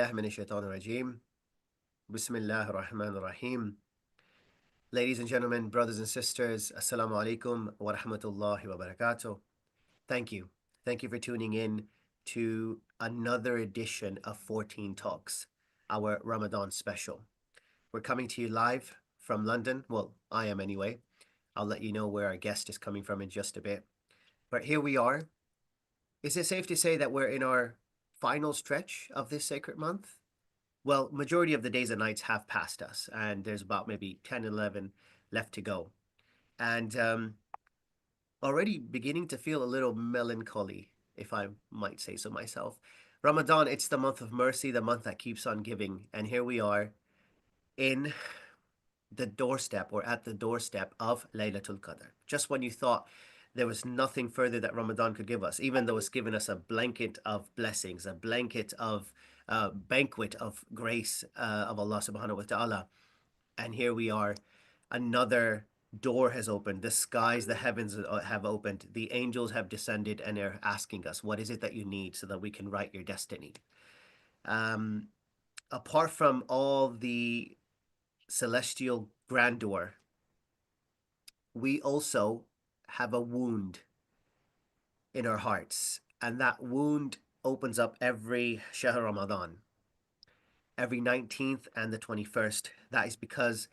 من الشيطان الرجيم. بسم الله الرحمن الرحيم. Ladies and gentlemen, brothers and sisters, Assalamu alaikum wa rahmatullahi wa barakatuh. Thank you. Thank you for tuning in to another edition of 14 Talks, our Ramadan special. We're coming to you live from London. Well, I am anyway. I'll let you know where our guest is coming from in just a bit. But here we are. Is it safe to say that we're in our final stretch of this sacred month? Well, majority of the days and nights have passed us, and there's about maybe 10, 11 left to go. And already beginning to feel a little melancholy, if I might say so myself. Ramadan, it's the month of mercy, the month that keeps on giving. And here we are in the doorstep or at the doorstep of Laylatul Qadr. Just when you thought there was nothing further that Ramadan could give us, even though it's given us a blanket of blessings, a blanket of banquet of grace of Allah subhanahu wa ta'ala. And here we are, another door has opened, the skies, the heavens have opened, the angels have descended and are asking us, what is it that you need so that we can write your destiny? Um, Apart from all the celestial grandeur, we also have a wound in our hearts, and that wound opens up every Shahr Ramadan, every 19th and the 21st. That is because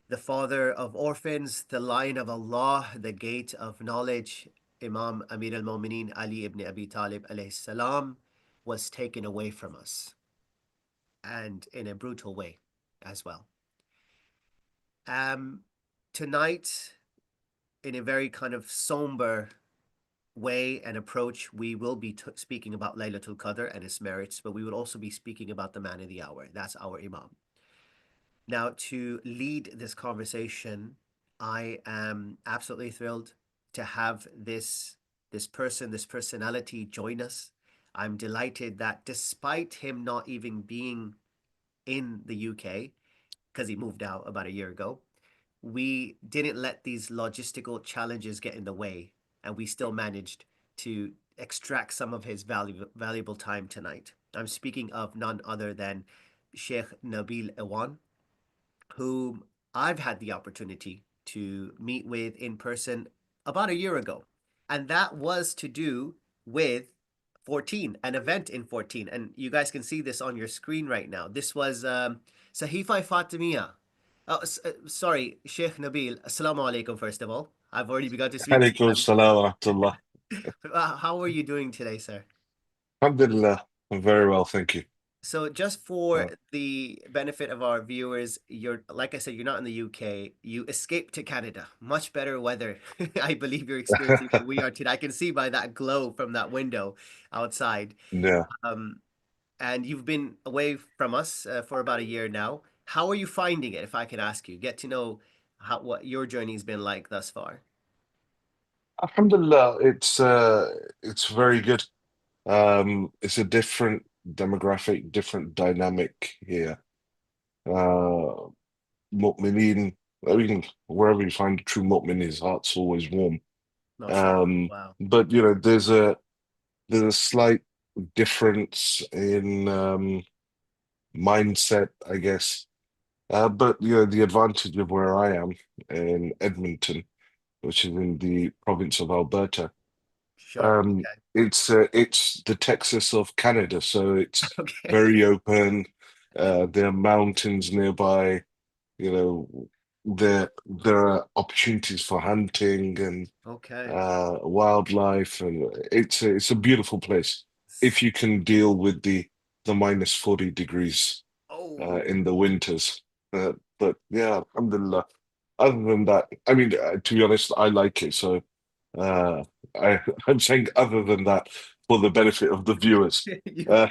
the father of orphans, the lion of Allah, the gate of knowledge, Imam Amir al-Mu'mineen Ali ibn Abi Talib alayhi salam, was taken away from us, and in a brutal way as well. Um, Tonight, in a very kind of somber way and approach, we will be speaking about Laylatul Qadr and its merits, but we will also be speaking about the man of the hour. That's our Imam. Now, to lead this conversation, I am absolutely thrilled to have this person, this personality join us. I'm delighted that despite him not even being in the UK, because he moved out about a year ago, we didn't let these logistical challenges get in the way, and we still managed to extract some of his valuable time tonight. I'm speaking of none other than Sheikh Nabil Awan, whom I've had the opportunity to meet with in person about a year ago. And that was to do with 14, an event in 14. And you guys can see this on your screen right now. This was Sahifa Fatimiyya. Oh, sorry, Sheikh Nabil. Assalamu alaikum, first of all. I've already begun to speak to Alaikum you. salam wa rahmatullah. How are you doing today, sir? Alhamdulillah. I'm very well, thank you. So just for Uh, the benefit of our viewers, you're like I said, you're not in the UK. You escaped to Canada. Much better weather. I believe you're experiencing than we are today. I can see by that glow from that window outside. yeah. Um, and you've been away from us for about a year now. How are you finding it, if I can ask you? Get to know what your journey's been like thus far. Alhamdulillah, it's very good. It's a different demographic, different dynamic here. Uh Mu'mineen, I mean, wherever you find a true mu'min, his heart's always warm. MashaAllah. Wow. But there's a slight difference in mindset, I guess. But the advantage of where I am in Edmonton, which is in the province of Alberta. Sure. It's the Texas of Canada, so it's Okay. very open. There are mountains nearby. You know, there are opportunities for hunting and Okay. wildlife, and it's a beautiful place if you can deal with the minus 40 degrees Oh. in the winters. But yeah, alhamdulillah. Other than that, I mean, to be honest, I like it. So uh, I'm saying other than that for the benefit of the viewers. You Uh,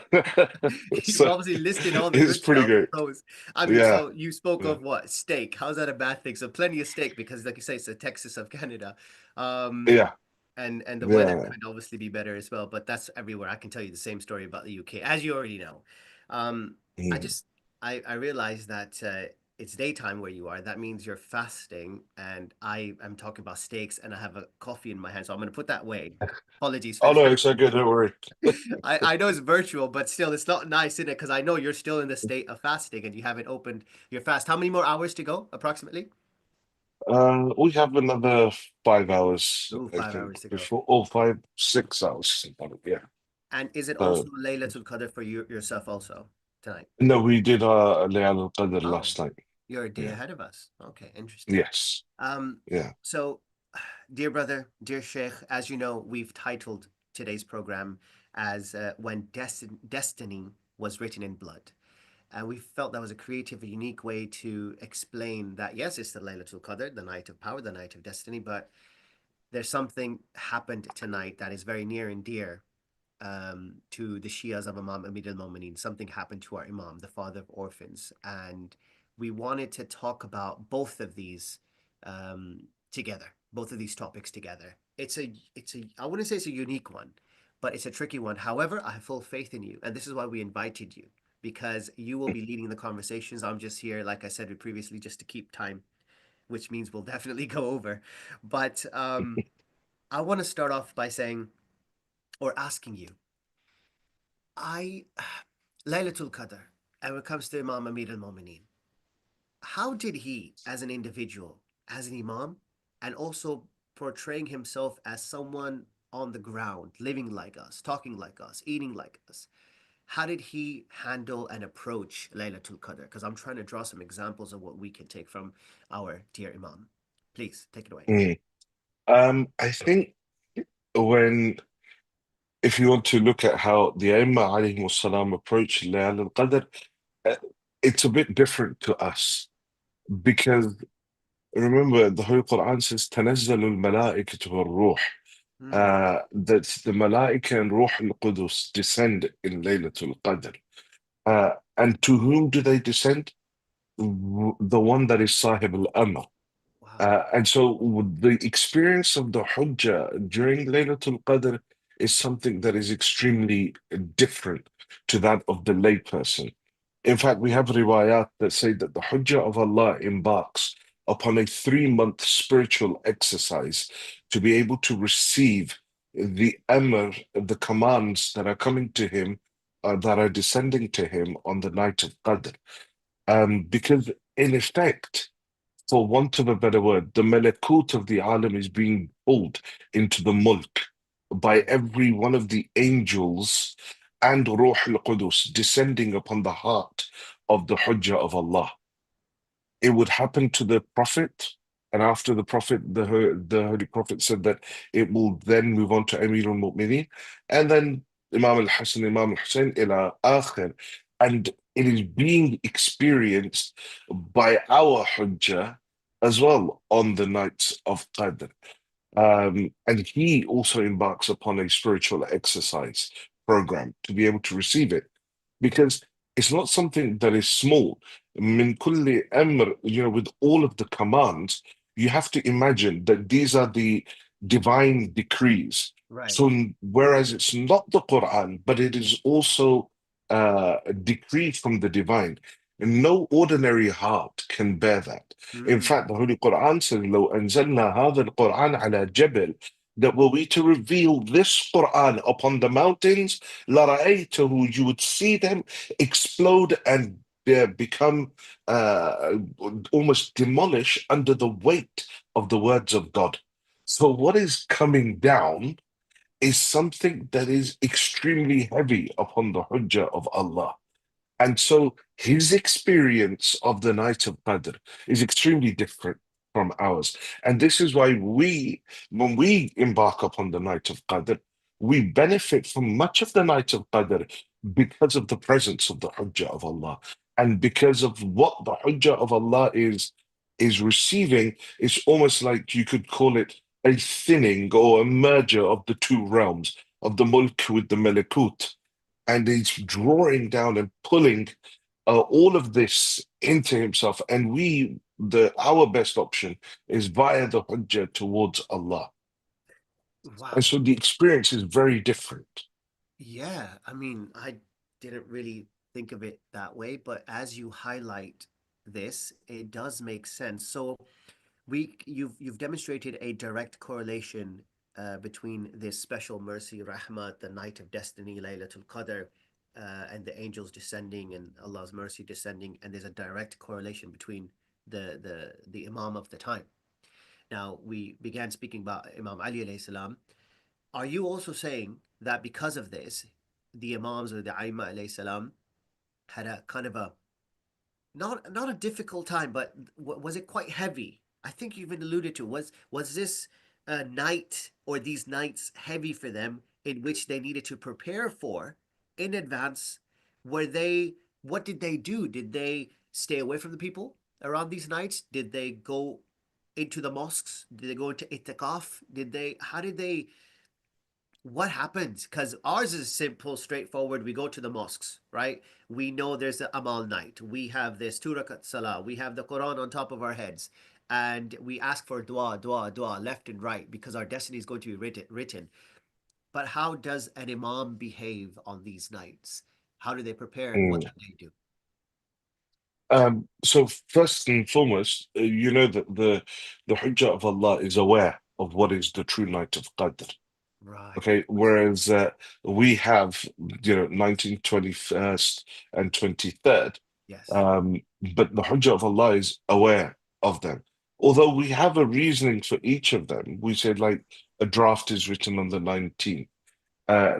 you've so obviously listed all the it's good pretty stuff, the great. pros. I mean, Yeah, so you spoke yeah, of what? Steak. How's that a bad thing? So plenty of steak because, like you say, it's the Texas of Canada. Um, yeah, and the weather yeah. could obviously be better as well, but that's everywhere. I can tell you the same story about the UK, as you already know. Um, I Mm. just I realized that it's daytime where you are. That means you're fasting, and I am talking about steaks, and I have a coffee in my hand. So I'm going to put that away. Apologies for Oh no, that. it's okay, don't worry. I know it's virtual, but still, it's not nice, isn't it? Because I know you're still in the state of fasting and you haven't opened your fast. How many more hours to go, approximately? We have another 5 hours, Ooh, I 5 hours think, to go. before, oh, 5, 6 hours, something, yeah. And is it also So, Laylatul Qadr for you yourself also tonight? no, we did Laylatul Qadr Oh, last night. you're a day Yeah. ahead of us. Okay, interesting. Yes. Um, Yeah. so, dear brother, dear Sheikh, as you know, we've titled today's program as When Destiny Was Written in Blood. And we felt that was a creative, a unique way to explain that, yes, it's the Laylatul Qadr, the night of power, the night of destiny, but there's something happened tonight that is very near and dear to the Shias of Imam Amir al-Mu'mineen. Something happened to our Imam, the father of orphans, and we wanted to talk about both of these together, both of these topics together. I wouldn't say it's a unique one, but it's a tricky one. However, I have full faith in you, and this is why we invited you because you will be leading the conversations. I'm just here, like I said previously, just to keep time, which means we'll definitely go over. But I want to start off by saying or asking you, I Laylatul Qadr, and when it comes to Imam Amir al-Mu'mineen, how did he, as an individual, as an Imam, and also portraying himself as someone on the ground, living like us, talking like us, eating like us, how did he handle and approach Laylatul Qadr? Because I'm trying to draw some examples of what we can take from our dear Imam. Please take it away. Mm. I think when if you want to look at how the Aimma alayhi salam approached Layl al-Qadr, uh, it's a bit different to us because remember the Holy Quran says تنزل الملائكة والروح Hmm. that the Malaika and Ruh al-Qudus descend in Laylatul Qadr. And to whom do they descend? The one that is Sahib al-Amr. Wow. And so the experience of the Hujjah during Laylatul Qadr is something that is extremely different to that of the layperson. In fact, we have riwayat that say that the Hujjah of Allah embarks upon a 3 month spiritual exercise to be able to receive the Amr, the commands that are coming to him, that are descending to him on the night of Qadr. Because in effect, for want of a better word, the malakut of the alam is being pulled into the mulk by every one of the angels and Ruh al-Qudus descending upon the heart of the Hujjah of Allah. It would happen to the Prophet, and after the Prophet, the Holy Prophet said that it will then move on to Amir al-Mu'mineen, and then Imam al-Hasan, Imam al-Hussein, ila akhir. And it is being experienced by our Hujjah as well on the nights of Qadr. And he also embarks upon a spiritual exercise program to be able to receive it because it's not something that is small. Min kulli amr, with all of the commands, you have to imagine that these are the divine decrees. Right. So, whereas it's not the Quran, but it is also a decree from the divine, and no ordinary heart can bear that. In Hmm. fact, the Holy Quran says, لو أنزلنا هذا القرآن على جبل, that were we to reveal this Quran upon the mountains, لرأيته, you would see them explode and become uh, almost demolish under the weight of the words of God. So what is coming down is something that is extremely heavy upon the Hujjah of Allah. And so his experience of the night of Qadr is extremely different from ours. And this is why when we embark upon the night of Qadr, we benefit from much of the night of Qadr because of the presence of the Hujjah of Allah. And because of what the Hujjah of Allah is receiving, it's almost like you could call it a thinning or a merger of the two realms, of the mulk with the malakut, and he's drawing down and pulling all of this into himself. And our best option is via the Hujjah towards Allah. And Wow. so the experience is very different. Yeah, I mean, I didn't really think of it that way, but as you highlight this, it does make sense. So you've demonstrated a direct correlation between this special mercy, rahmat, the night of destiny, Laylatul Qadr, and the angels descending and Allah's mercy descending, and there's a direct correlation between the Imam of the time. Now we began speaking about Imam Ali alayhi salam. Are you also saying that because of this, the Imams or the Aima alayhi salam had a kind of a not a difficult time, but was it quite heavy? I think you even alluded to was this night or these nights heavy for them in which they needed to prepare for in advance? Were they what did they do? Did they stay away from the people around these nights? Did they go into the mosques? Did they go into itikaf? Did they how did they what happens? Because ours is simple, straightforward. We go to the mosques, right? We know there's the Amal night. We have this two rakat salah. We have the Quran on top of our heads. And we ask for dua, dua, dua, left and right, because our destiny is going to be written. But how does an imam behave on these nights? How do they prepare and what Mm. do they do? So first and foremost, you know that the Hujjah of Allah is aware of what is the true night of Qadr. Right. Okay, whereas we have, 19th, 21st, and 23rd, Yes. um, but the Hujjah of Allah is aware of them. Although we have a reasoning for each of them, we said like a draft is written on the 19th,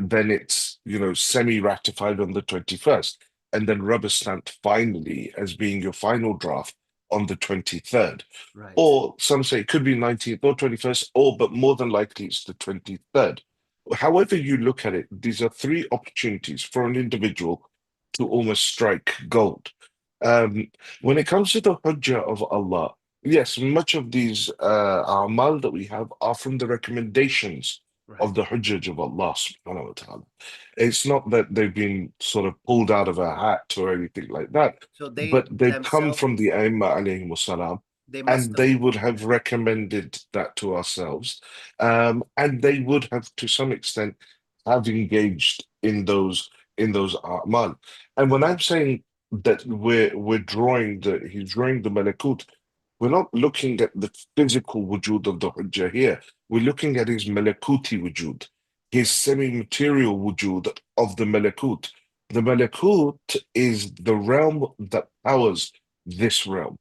then it's, semi-ratified on the 21st, and then rubber stamped finally as being your final draft on the 23rd. Right. Or some say it could be 19th or 21st, or but more than likely it's the 23rd. However you look at it, these are three opportunities for an individual to almost strike gold. Um, when it comes to the Hujjah of Allah, yes, much of these amal that we have are from the recommendations Right. of the Hujjaj of Allah subhanahu wa ta'ala. It's not that they've been sort of pulled out of a hat or anything like that, So they but they've come themselves from the Aimma alayhi salam, they must and have they would have recommended that to ourselves. And they would have, to some extent, have engaged in those a'mal. And when I'm saying that we're drawing he's drawing the malakut, we're not looking at the physical wujud of the Hujjah here. We're looking at his malakuti wujud, his right. semi-material wujud of the malakut. The malakut is the realm that powers this realm.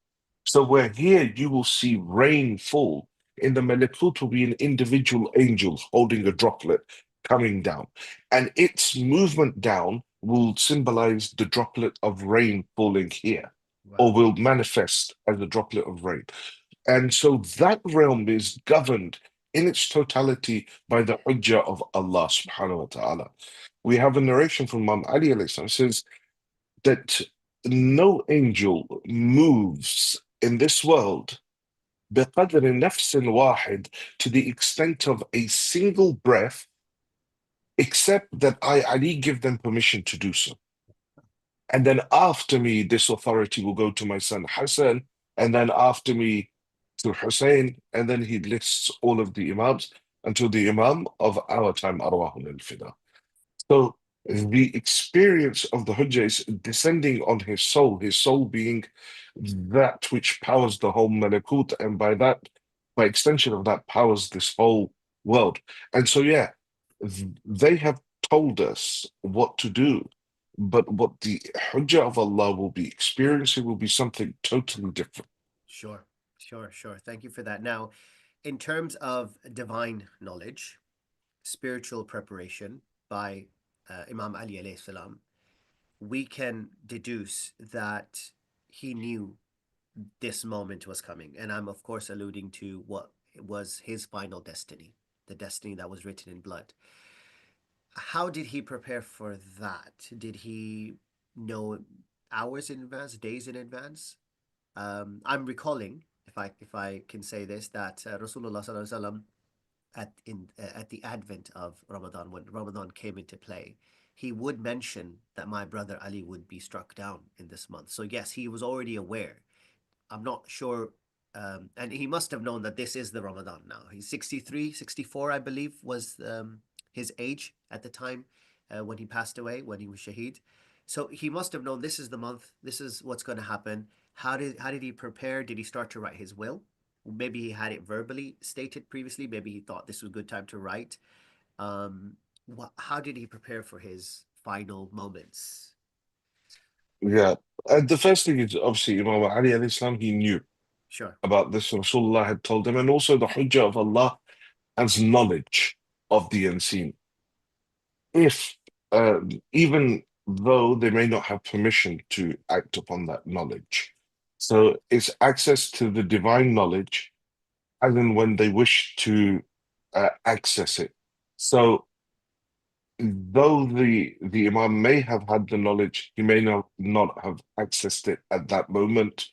So where here you will see rain fall, in the malakut will be an individual angel holding a droplet coming down. And its movement down will symbolize the droplet of rain falling here, or Wow. will manifest as a droplet of rain. And so that realm is governed in its totality by the hujjah of Allah subhanahu wa ta'ala. We have a narration from Imam Ali alayhi salam says that no angel moves in this world بقدر نفس واحد, to the extent of a single breath, except that I, Ali, give them permission to do so. And then after me, this authority will go to my son Hassan, and then after me to Hussein, and then he lists all of the Imams until the Imam of our time, Arwahun al-Fida. So the experience of the Hujjah is descending on his soul being that which powers the whole Malakut, and by that, by extension of that, powers this whole world. And so, yeah, they have told us what to do, but what the Hujjah of Allah will be experiencing will be something totally different. Sure. Sure. Sure. Thank you for that. Now, in terms of divine knowledge, spiritual preparation by Imam Ali alayhi salam, we can deduce that he knew this moment was coming. And I'm, of course, alluding to what was his final destiny, the destiny that was written in blood. How did he prepare for that? Did he know hours in advance, days in advance? I'm recalling, if I can say this, that Rasulullah sallallahu alaihi wasallam at the advent of Ramadan, when Ramadan came into play, he would mention that my brother Ali would be struck down in this month. So yes, he was already aware. I'm not sure. And he must have known that this is the Ramadan now. He's 63, 64, I believe, was his age at the time when he passed away, when he was Shaheed. So he must have known this is the month, this is what's going to happen. how did he prepare? Did he start to write his will? Maybe he had it verbally stated previously. Maybe he thought this was a good time to write. How did he prepare for his final moments? Yeah. The first thing is obviously Imam Ali alayhi salam, he knew Sure. about this. Rasulullah had told him, and also the Hujjah of Allah has knowledge of the unseen. If even though they may not have permission to act upon that knowledge. So it's access to the divine knowledge as and when they wish to access it. So though the Imam may have had the knowledge, he may not have accessed it at that moment,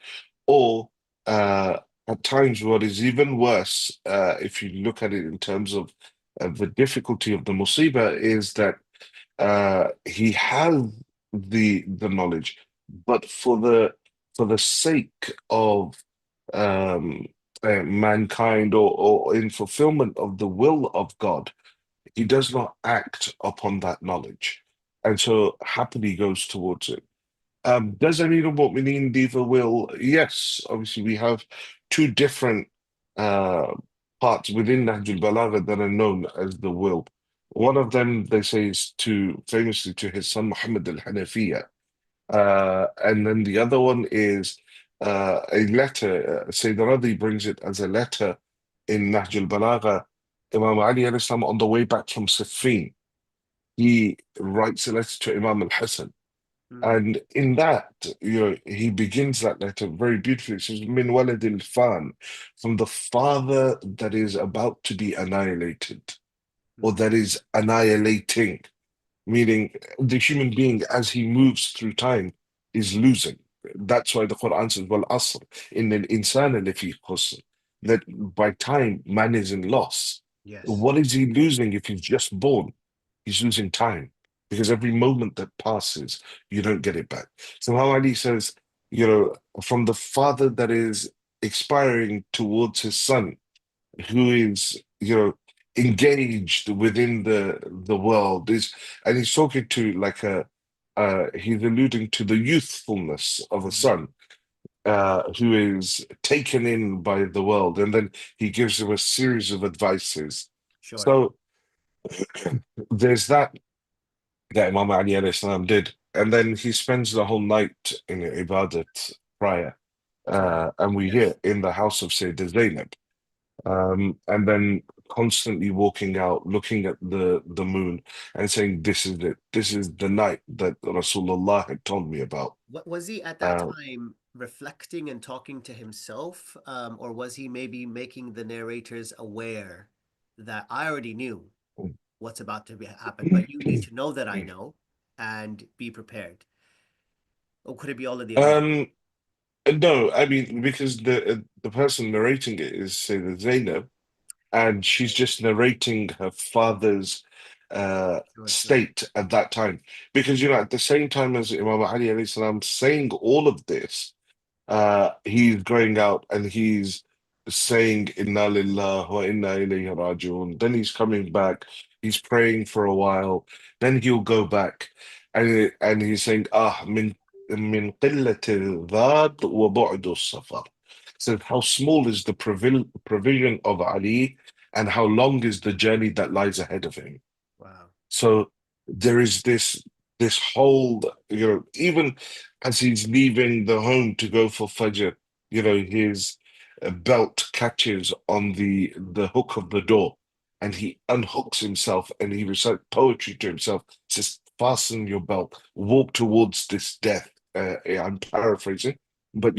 or at times what is even worse, if you look at it in terms of the difficulty of the musibah, is that he has the knowledge, but for the sake of um, mankind, or in fulfillment of the will of God, he does not act upon that knowledge, and so happily goes towards it. Does Amir al-Mu'mineen leave a will? Yes, obviously we have two different uh, parts within Nahj al-Balagha that are known as the will. One of them, they say, is famously to his son Muhammad al-Hanafiya. And then the other one is a letter. Sayyid Radi brings it as a letter in Nahj al-Balagha. Imam Ali alayhi salam, on the way back from Siffin, he writes a letter to Imam al-Hasan. Mm, And in that, he begins that letter very beautifully. It says, Min waladil fan, from the father that is about to be annihilated, or mm, that is annihilating, meaning the human being as he moves through time is losing. That's why the Quran says, Wal asr, in al insana lafi khusr, that by time man is in loss. yes. What is he losing if he's just born? He's losing time, because every moment that passes, you don't get it back. So how Ali says, from the father that is expiring towards his son, who is, engaged within the world, and he's talking to like he's alluding to the youthfulness of a Mhm. son who is taken in by the world, and then he gives him a series of advices. Sure. So there's that Imam Ali alayhi salam did. And then he spends the whole night in ibadat prayer. Mm, And we hear yes. in the house of Sayyidah Zainab. And then constantly walking out, looking at the moon and saying, This is it. This is the night that Rasulullah had told me about. What was he at that Uh, time reflecting and talking to himself, or was he maybe making the narrators aware that I already knew what's about to happen, but you need to know that I know and be prepared? Or could it be all of the above? um, no, I mean, because the person narrating it is Sayyidah Zainab, and she's Okay. just narrating her father's Sure, sure. state at that time. Because, at the same time as Imam Ali alayhi salam saying all of this, he's going out and he's saying Inna lillah wa inna ilayhi raji'un. Then he's coming back, he's praying for a while, then he'll go back and he's saying, min qillati dhad wa bu'du safar. So how small is the provision of Ali, and how long is the journey that lies ahead of him. Wow. So there is this whole, even as he's leaving the home to go for Fajr, his belt catches on the hook of the door, and Mm, he unhooks himself and he recites poetry to himself. Says, "Fasten your belt, walk towards this death." I'm paraphrasing, but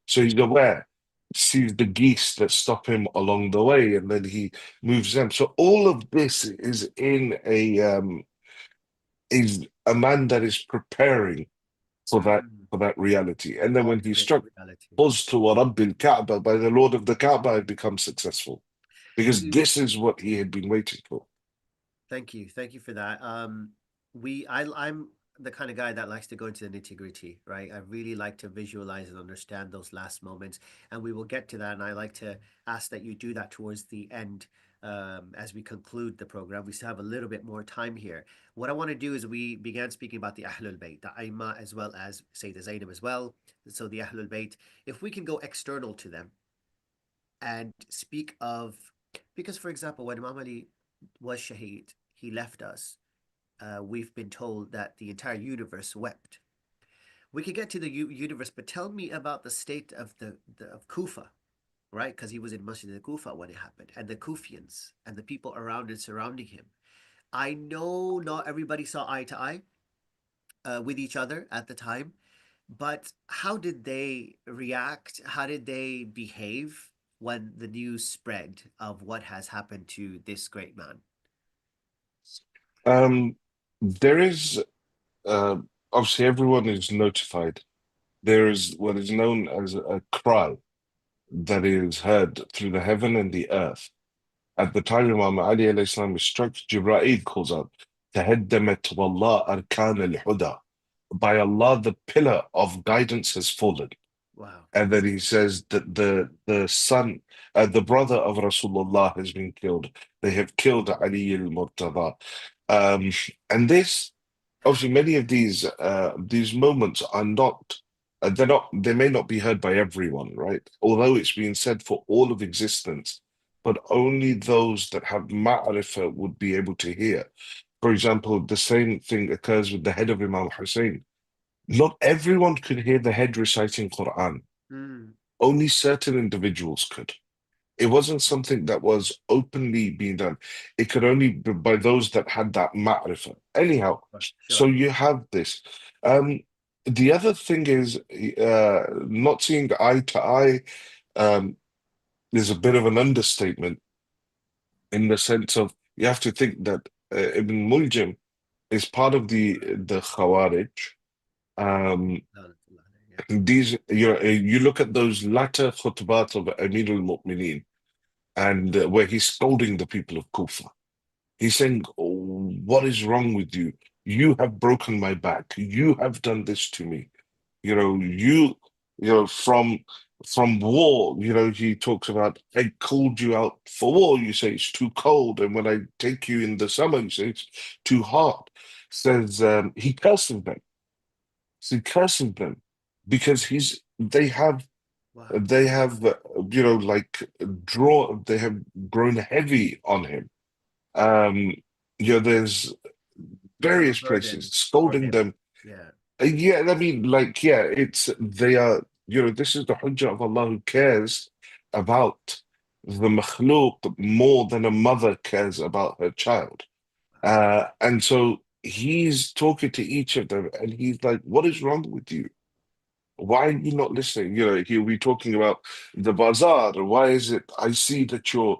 so he's aware, sees the geese that stop him along the way, and then he moves them. So all of this is a man that is preparing for that mm. for that reality. And then when he Ultimate struck reality. Fuztu wa Rabbil Kaaba, by the Lord of the Kaaba, had become successful. Because You this is what he had been waiting for. Thank you. Thank you for that. I'm the kind of guy that likes to go into the nitty-gritty, right? I really like to visualize and understand those last moments, and we will get to that. And I like to ask that you do that towards the end, as we conclude the program. We still have a little bit more time here. What I want to do is we began speaking about the Ahlul Bayt, the Aima, as well as Sayyida Zainab as well. So the Ahlul Bayt, if we can go external to them and speak of, because for example, when Imam Ali was Shaheed, he left us. We've been told that the entire universe wept. We could get to the universe, but tell me about the state of the of Kufa, right? Because he was in Masjid al-Kufa when it happened, and the Kufians and the people around and surrounding him. I know not everybody saw eye to eye with each other at the time, but how did they react? How did they behave when the news spread of what has happened to this great man? Um, there is uh, obviously everyone is notified. There is what is known as a cry that is heard through the heaven and the earth. At the time Imam Ali alayhi salam is struck, Jibreel calls out, تهدمت والله أركان الهدى. By Allah, the pillar of guidance has fallen. Wow. And then he says that the son, the brother of Rasulullah has been killed. They have killed Ali al-Murtada. Um, and this, obviously, many of these moments are not, they may not be heard by everyone, right? Although it's been said for all of existence, but only those that have ma'rifah would be able to hear. For example, the same thing occurs with the head of Imam Hussein. Not everyone could hear the head reciting Quran. Mm. Only certain individuals could. It wasn't something that was openly being done. It could only be by those that had that ma'rifah. Anyhow, so Sure. you have this. Um, the other thing is not seeing eye to eye um, is a bit of an understatement in the sense of you have to think that Ibn Muljim is part of the Khawarij. Um, Yeah. these you look at those latter khutbat of Amir al-Mu'mineen and where he's scolding the people of Kufa. He's saying, "Oh, what is wrong with you? You have broken my back. You have done this to me. From war, he talks about, I called you out for war. You say it's too cold. And when I take you in the summer, you say it's too hot." Says he curses them. So he curses them because Wow. they have like they have grown heavy on him. um there's Become a various places burden for scolding him. them. Yeah. Yeah, I mean, like, yeah, it's they are, this is the hujjah of Allah who cares about the makhluk more than a mother cares about her child. And so he's talking to each of them and he's like, what is wrong with you? Why are you not listening? He'll be talking about the bazaar. Why is it I see that your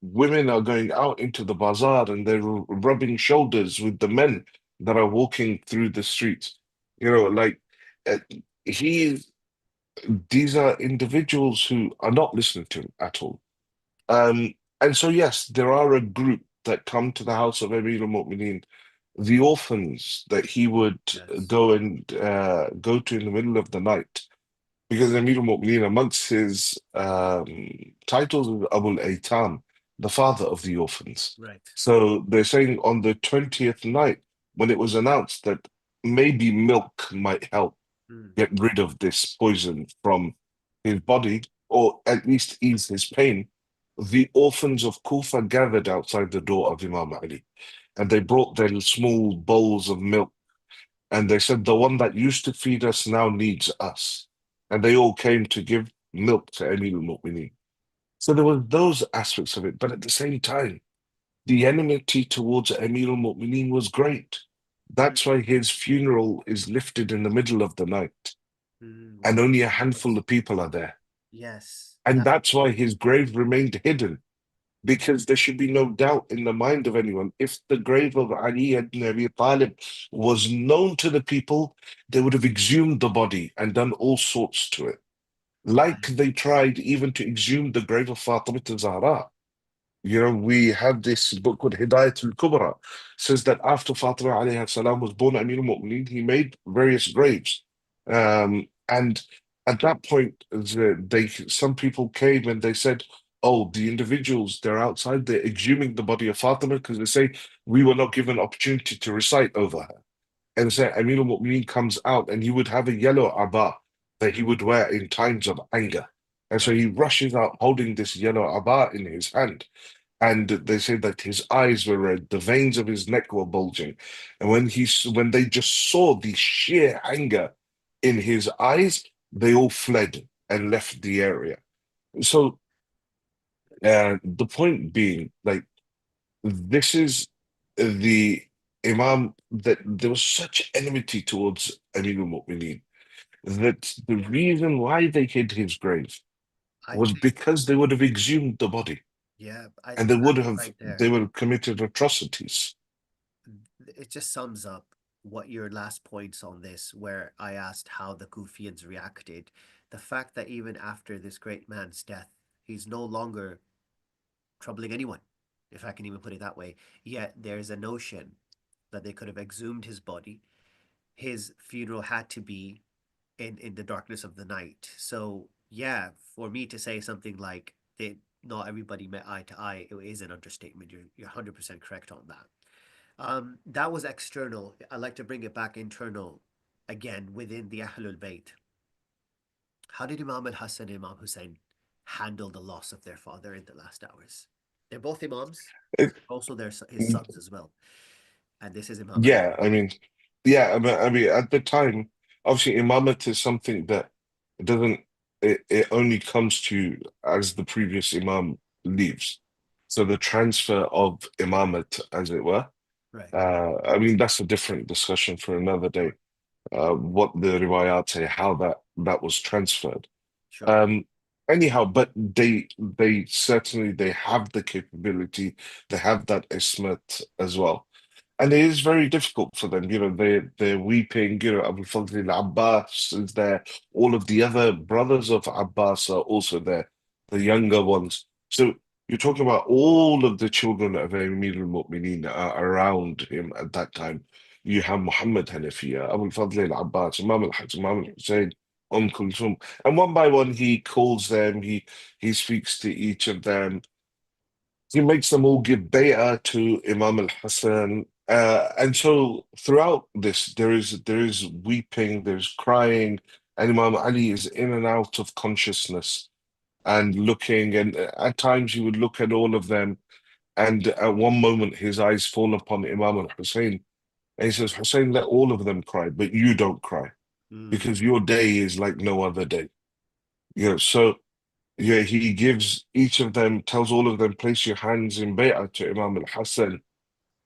women are going out into the bazaar and they're rubbing shoulders with the men that are walking through the streets? Like uh, he, these are individuals who are not listening to him at all. And so yes, there are a group that come to the house of Amir al-Mu'mineen, the orphans that he would Yes. go to in the middle of the night. Because Amir al-Mu'mineen, amongst his titles is Abu al-Aytam, the father of the orphans. Right. So they're saying on the 20th night, when it was announced that maybe milk might help Mm. get rid of this poison from his body, or at least ease his pain, the orphans of Kufa gathered outside the door of Imam Ali, and they brought their small bowls of milk, and they said, the one that used to feed us now needs us. And they all came to give milk to Amir al-Mu'mineen. So there were those aspects of it, but at the same time, the enmity towards Amir al-Mu'mineen was great. That's Mm. why his funeral is lifted in the middle of the night, Mm. and Wow. only a handful Yes. of people are there. Yes. And That. that's why his grave remained hidden, because there should be no doubt in the mind of anyone. If the grave of Ali ibn Abi Talib was known to the people, they would have exhumed the body and done all sorts to it. Like Right. they tried even to exhume the grave of Fatima Zahra. We have this book called Hidayatul Kubra, says that after Fatima alayhi salam was born, Amir al-Mu'mineen, he made various graves. And at that point, some people came and they said, oh, the individuals, they're outside, they're exhuming the body of Fatima because they say we were not given opportunity to recite over her. And so Amir al-Mu'mineen comes out and he would have a yellow abba that he would wear in times of anger. And so Right. he rushes out holding this yellow abba in his hand. And they say that his eyes were red, the veins of his neck were bulging. And when they just saw the sheer anger in his eyes, they all fled and left the area. So the point being, like, this is the Imam that there was such enmity towards Amir al-Mu'mineen that the reason why they hid his grave I was think, because they would have exhumed the body yeah, and they would that have right there, they would have committed atrocities. it just sums up what your last points on this, where I asked how the Kufians reacted. The fact that even after this great man's death, he's no longer troubling anyone, if I can even put it that way. Yet there's a notion that they could have exhumed his body. His funeral had to be in the darkness of the night. So yeah, for me to say something like they not everybody met eye to eye, it is an understatement. You're 100% correct on that. That was external. I like to bring it back internal again within the Ahlul Bayt. How did Imam al Hassan and Imam Hussein handle the loss of their father in the last hours? They're both Imams, It, also his sons as well. And this is Imam Ali. yeah, I mean, yeah, I mean, at the time, obviously, imamate is something that it doesn't. It only comes to you as the previous imam leaves. So the transfer of imamate, as it were. Right. I mean, that's a different discussion for another day. Sure. What the riwayat say, how that was transferred. Sure. Um, anyhow, but they certainly they have the capability, they have that ismet as well. And it is very difficult for them. They're weeping. Abu Fadl al-Abbas is there. All of the other brothers of Abbas are also there, the younger ones. So you're talking about all of the children of Amir al-Mu'mineen are around him at that time. You have Muhammad Hanafiya, Abu Fadl al-Abbas, Imam al-Hajj, Imam al-Hussein, Kulthum. And one by one, he calls them, he speaks to each of them. He makes them all give bay'ah to Imam al-Hassan. And so throughout this, there is weeping, there's crying, and Imam Ali is in and out of consciousness and looking. And at times he would look at all of them, and at one moment his eyes fall upon Imam al-Hussein, and he says, Hussein, let all of them cry, but you don't cry Mm, because your day is like no other day. So yeah, he gives each of them, tells all of them, place your hands in bay'ah to Imam al-Hassan.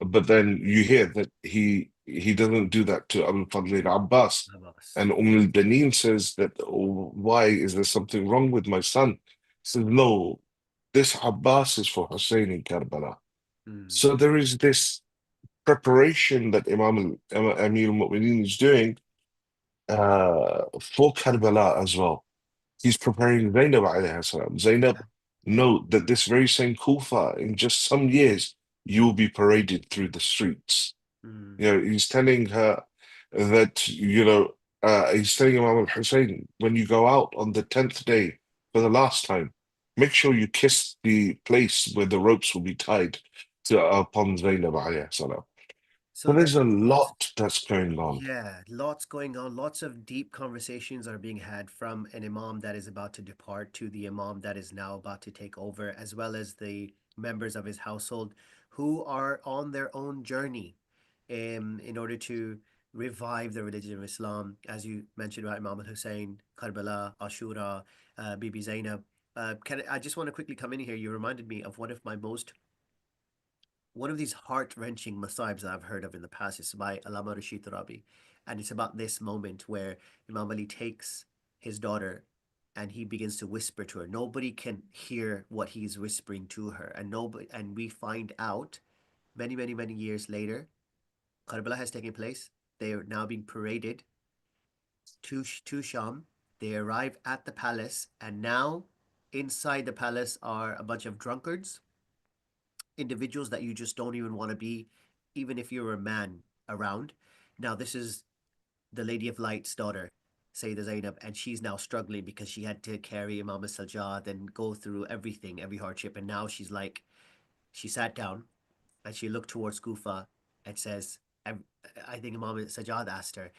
But then you hear that he doesn't do that to Abu Fadl al-Abbas. Abbas. And al-Banin says that, oh, why is there something wrong with my son? He says, no, this Abbas is for Hussein in Karbala. Mm, So there is this preparation that Amir al-Mu'mineen is doing for Karbala as well. He's preparing Zainab alayhi salam. Zainab, yeah. know that this very same Kufa, in just some years, you will be paraded through the streets. Mm. He's telling her that, he's telling Imam al-Hussein, when you go out on the 10th day for the last time, make sure you kiss the place where the ropes will be tied upon Zainab alayhi salam. So So there's there's a lots. lot that's going on. Yeah, lots going on. Lots of deep conversations are being had from an imam that is about to depart to the imam that is now about to take over, as well as the members of his household who are on their own journey in order to revive the religion of Islam. As you mentioned about Imam al-Hussein, Karbala, Ashura, Bibi Zainab. I just want to quickly come in here. You reminded me of one of these heart-wrenching masaibs that I've heard of in the past is by Alama Rashid Rabi. And it's about this moment where Imam Ali takes his daughter and he begins to whisper to her. Nobody can hear what he's whispering to her. And we find out many, many, many years later, Karbala has taken place. They are now being paraded to Sham. They arrive at the palace, and now inside the palace are a bunch of drunkards individuals that you just don't even want to be, even if you're a man around. Now, this is the Lady of Light's daughter, Sayyidah Zainab, and she's now struggling because she had to carry Imam Sajjad and go through everything, every hardship. And now she's like, she sat down and she looked towards Kufa and says, I think Imam Sajjad asked her,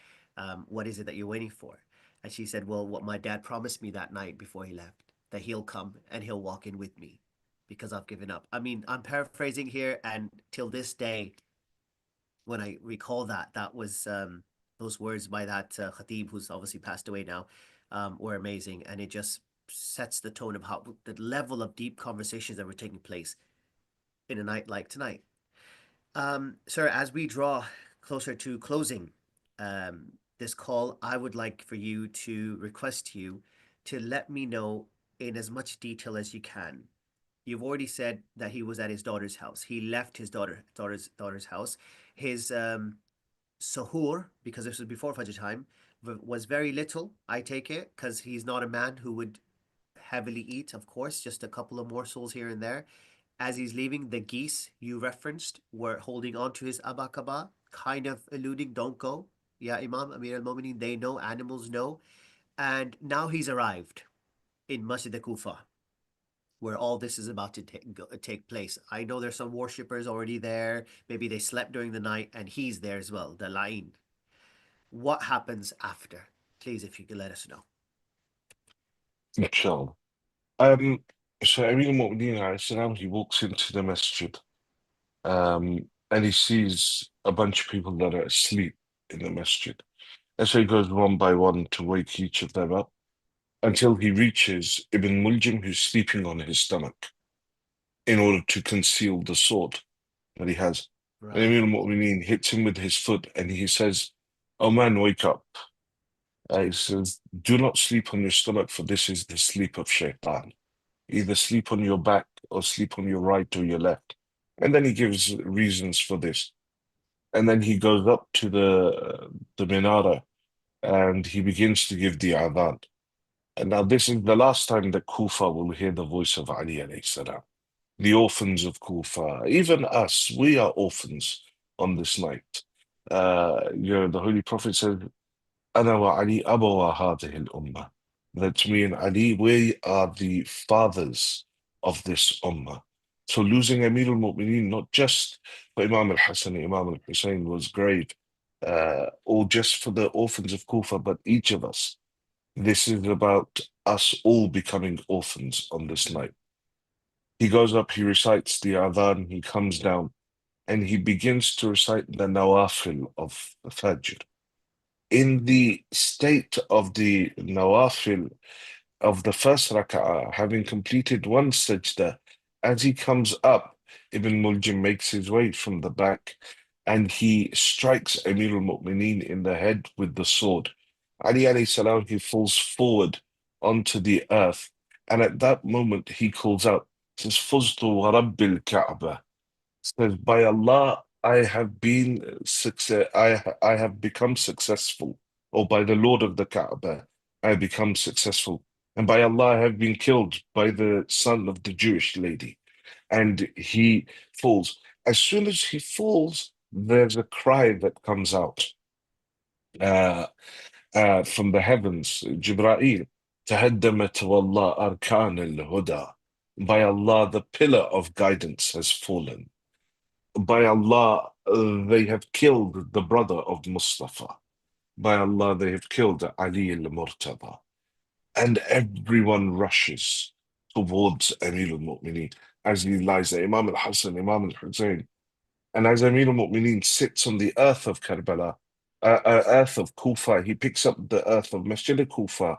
what is it that you're waiting for? And she said, well, what my dad promised me that night before he left, that he'll come and he'll walk in with me because I've given up. I mean, I'm paraphrasing here, and till this day, when I recall that, that was those words by that Khatib, who's obviously passed away now, were amazing. And it just sets the tone of how the level of deep conversations that were taking place in a night like tonight. Sir, as we draw closer to closing this call, I would like for you to request you to let me know in as much detail as you can. You've already said that he was at his daughter's house. He left his daughter's house. His sahur, because this was before Fajr time, was very little. I take it because he's not a man who would heavily eat. Of course, just a couple of morsels here and there. As he's leaving, the geese you referenced were holding on to his abakaba, kind of alluding, don't go. Yeah, Imam Amir al-Mu'mineen, they know, animals know. And now he's arrived in Masjid al-Kufa, where all this is about to take place. I know there's some worshippers already there. Maybe they slept during the night, and he's there as well, the La'in. What happens after? Please, if you could let us know. Inshallah. Um, so Amir al-Mu'mineen alayhi salam, he walks into the masjid, and he sees a bunch of people that are asleep in the masjid. And so he goes one by one to wake each of them up until he reaches Ibn Muljim, who's sleeping on his stomach, in order to conceal the sword that he has. And Right. Amir al-Mu'mineen hits him with his foot and he says, "Oh man, wake up." He says, "Do not sleep on your stomach, for this is the sleep of shaitan. Either sleep on your back or sleep on your right or your left." And then he gives reasons for this. And then he goes up to the minara and he begins to give the adhan. And now this is the last time that Kufa will hear the voice of Ali alayhi salam. The orphans of Kufa, even us, we are orphans on this night. The Holy Prophet said, "Ana wa Ali abawa hadhihi al-ummah." That me and Ali, we are the fathers of this ummah. So losing Amir al-Mu'mineen, not just for Imam al-Hassan, Imam al-Hussein was grave, or just for the orphans of Kufa, but each of us. This is about us all becoming orphans on this night. He goes up, he recites the adhan, he comes down, and he begins to recite the nawafil of the Fajr. In the state of the nawafil of the first rak'ah, having completed one sajda, as he comes up, Ibn Muljim makes his way from the back and he strikes Amir al-Mu'mineen in the head with the sword. Ali alayhi salam, he falls forward onto the earth, and at that moment he calls out, says, "Fuztu wa rabbil Ka'bah." Says, "By Allah, I have been success. I have become successful, or by the Lord of the Kaaba, I have become successful, and by Allah, I have been killed by the son of the Jewish lady." And he falls. As soon as he falls, there's a cry that comes out uh, from the heavens. Jibreel, "Tahaddamat wallah arkan al-huda." By Allah, the pillar of guidance has fallen. By Allah, they have killed the brother of Mustafa. By Allah, they have killed Ali al-Murtada. And everyone rushes towards Amir al-Mu'mineen as he lies there. Imam al-Hassan, Imam al-Hussein. And as Amir al-Mu'mineen sits on the earth of Karbala, earth of Kufa, he picks up the earth of Masjid al-Kufa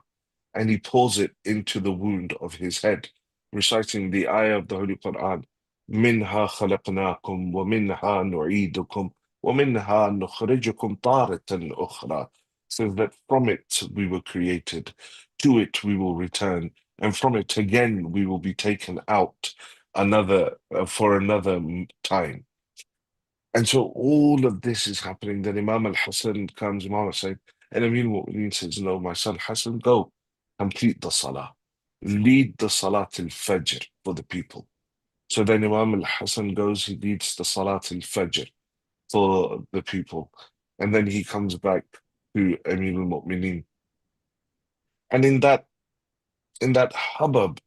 and he pours it into the wound of his head, reciting the ayah of the Holy Quran, "Minha khalaqnakum wa minha nu'idukum wa minha nukhrijukum taratan ukhra." Says that from it we were created, to it we will return, and from it again we will be taken out another for another time. And so all of this is happening. Then Imam al-Hassan comes, Imam Hussein, and Amir al-Mu'mineen says, "No, my son Hassan, go complete the salah. Lead the salat al-Fajr for the people." So then Imam al-Hasan goes, he leads the Salat al-Fajr for the people. And then he comes back to Amir al-Mu'mineen. And in that hubbub,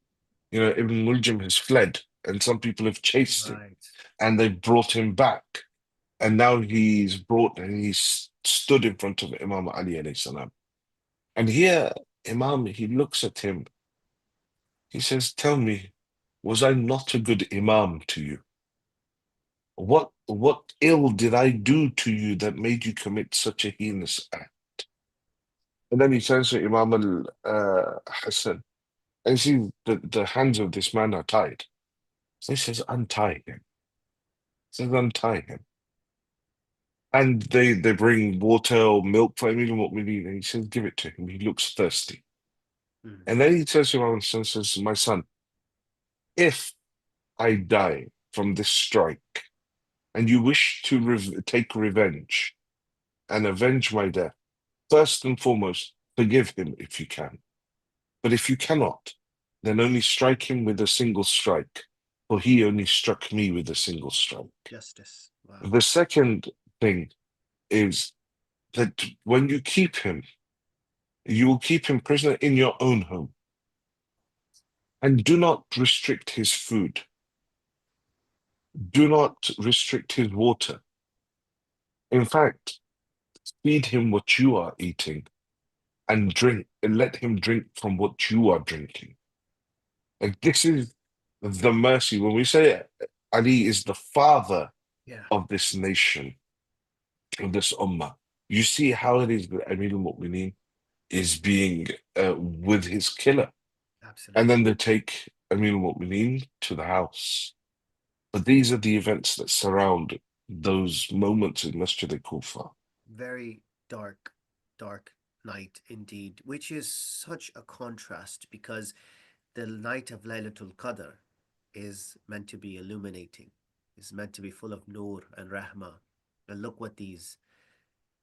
Ibn Muljim has fled, and some people have chased him, Right. and they've brought him back. And now he's brought and he's stood in front of Imam Ali alayhi salam. And here, Imam, he looks at him. He says, "Tell me, was I not a good Imam to you? What ill did I do to you that made you commit such a heinous act?" And then he turns to Imam al-Hassan, and you see the hands of this man are tied. So he says, "Untie him." He says, "Untie him." And they bring water or milk for him, what we need. And he says, "Give it to him. He looks thirsty." Mm. And then he turns to Imam and says, "My son, if I die from this strike and you wish to take revenge and avenge my death, first and foremost, forgive him if you can. But if you cannot, then only strike him with a single strike, for he only struck me with a single strike." Justice. Wow. The second thing is that when you keep him, you will keep him prisoner in your own home, and do not restrict his food. Do not restrict his water. In fact, feed him what you are eating and drink, and let him drink from what you are drinking. And this is the mercy. When we say Ali is the father Yeah. of this nation, of this ummah, you see how it is that Amir al-Mu'mineen is being with his killer. And then Absolutely. they take Amir al-Mu'mineen to the house. But these are the events that surround those moments in Masjid al-Kufa. Very dark, dark night indeed, which is such a contrast because the night of Laylatul Qadr is meant to be illuminating, is meant to be full of nur and rahmah. And look what these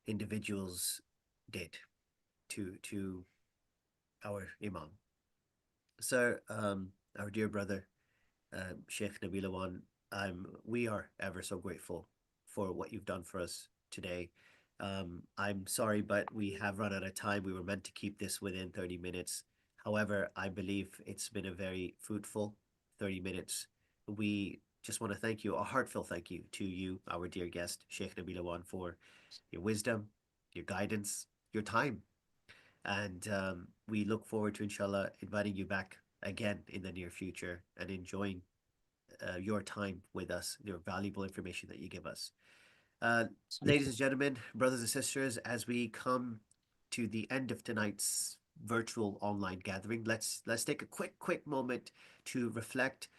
individuals did to our Imam. So, our dear brother, Sheikh Nabil Awan, we are ever so grateful for what you've done for us today. I'm sorry, but we have run out of time. We were meant to keep this within 30 minutes. However, I believe it's been a very fruitful 30 minutes. We just want to thank you, a heartfelt thank you to you, our dear guest, Sheikh Nabil Awan, for your wisdom, your guidance, your time. And we look forward to, inshallah, inviting you back again in the near future and enjoying your time with us, your valuable information that you give us. Uh, Ladies and gentlemen, brothers and sisters, as we come to the end of tonight's virtual online gathering, let's take a quick moment to reflect.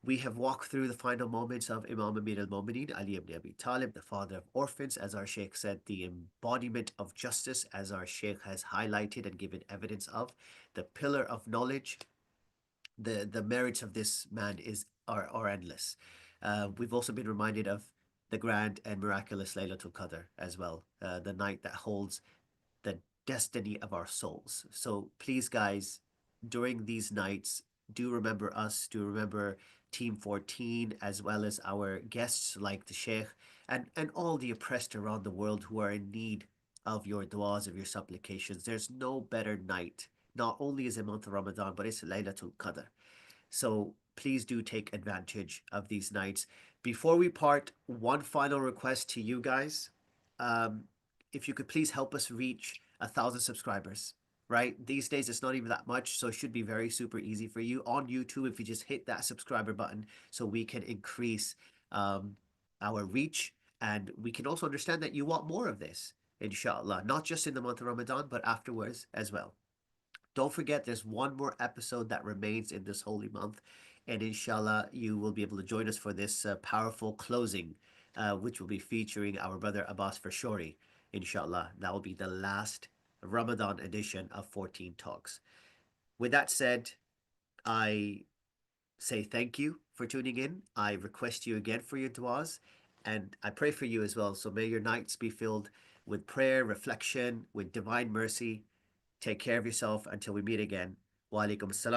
We have walked through the final moments of Imam Amir al-Mu'mineen, Ali ibn Abi Talib, the father of orphans, as our Sheikh said, the embodiment of justice, as our Sheikh has highlighted and given evidence of, the pillar of knowledge. The merits of this man are endless. We've also been reminded of the grand and miraculous Laylatul Qadr as well, the night that holds the destiny of our souls. So please, guys, during these nights, do remember us, do remember Team 14, as well as our guests like the Sheikh and all the oppressed around the world who are in need of your du'as, of your supplications. There's no better night. Not only is it month of Ramadan, but it's Laylatul Qadr. So please do take advantage of these nights. Before we part, one final request to you guys. Um, if you could please help us reach 1,000 subscribers, right? These days it's not even that much, so it should be very super easy for you. On YouTube, if you just hit that subscriber button so we can increase um, our reach, and we can also understand that you want more of this, inshallah, not just in the month of Ramadan, but afterwards as well. Don't forget, there's one more episode that remains in this holy month. And inshallah, you will be able to join us for this powerful closing, which will be featuring our brother Abbas Fashori. Inshallah, that will be the last Ramadan edition of 14 Talks. With that said, I say thank you for tuning in. I request you again for your du'as, and I pray for you as well. So may your nights be filled with prayer, reflection, with divine mercy. Take care of yourself until we meet again. Wa alaikum assalam